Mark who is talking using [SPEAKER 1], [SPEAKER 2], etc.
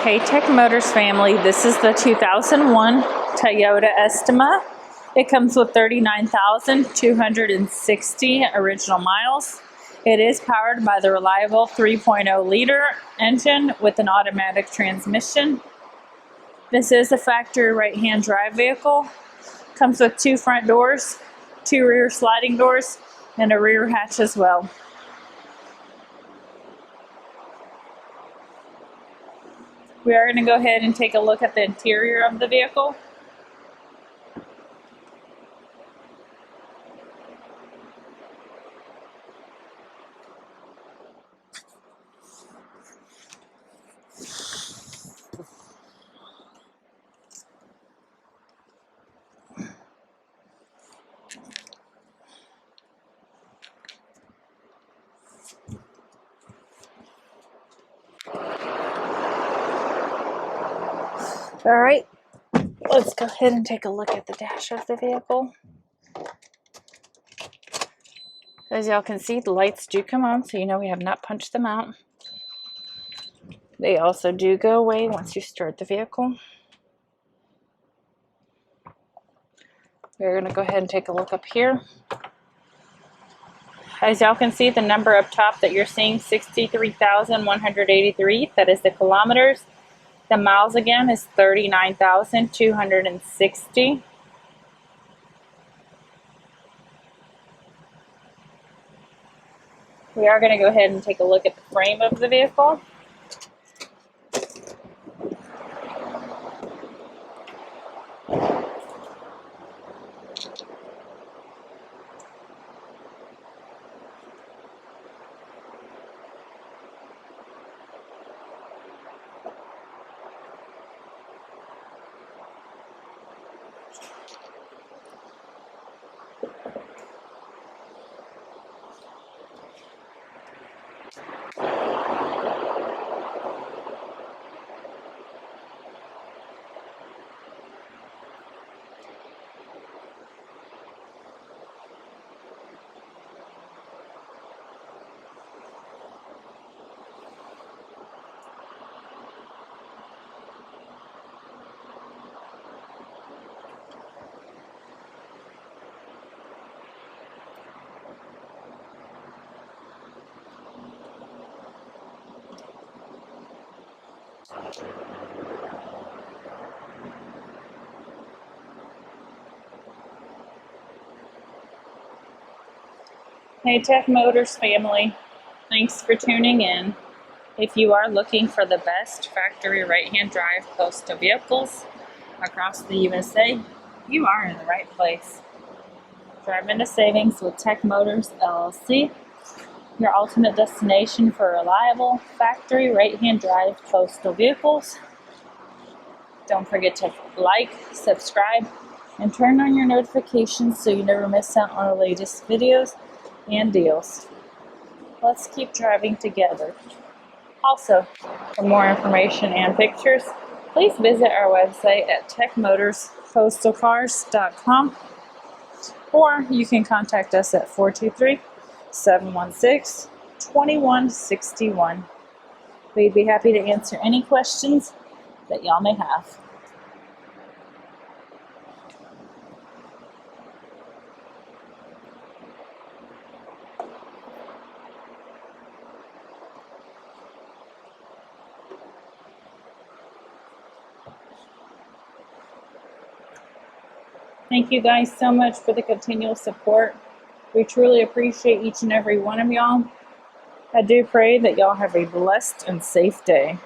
[SPEAKER 1] Hey Tech Motors family, this is the 2001 Toyota Estima. It comes with 39,260 original miles. It is powered by the reliable 3.0 liter engine with an automatic transmission. This is a factory right-hand drive vehicle. Comes with 2 front doors, 2 rear sliding doors, and a rear hatch as well. We are going to go ahead and take a look at the interior of the vehicle. All right, let's go ahead and take a look at the dash of the vehicle. As y'all can see, the lights do come on, so you know we have not punched them out. They also do go away once you start the vehicle. We're going to go ahead and take a look up here. As y'all can see, the number up top that you're seeing, 63,183, that is the kilometers. The miles again is 39,260. We are going to go ahead and take a look at the frame of the vehicle. Hey Tech Motors family, thanks for tuning in. If you are looking for the best factory right-hand drive postal vehicles across the USA, you are in the right place. Drive into savings with Tech Motors LLC, your ultimate destination for reliable factory right-hand drive postal vehicles. Don't forget to like, subscribe, and turn on your notifications so you never miss out on our latest videos and deals. Let's keep driving together. Also, for more information and pictures, please visit our website at techmotorspostalcars.com, or you can contact us at 423-716-2161. We'd be happy to answer any questions that y'all may have. Thank you guys so much for the continual support. We truly appreciate each and every one of y'all. I do pray that y'all have a blessed and safe day.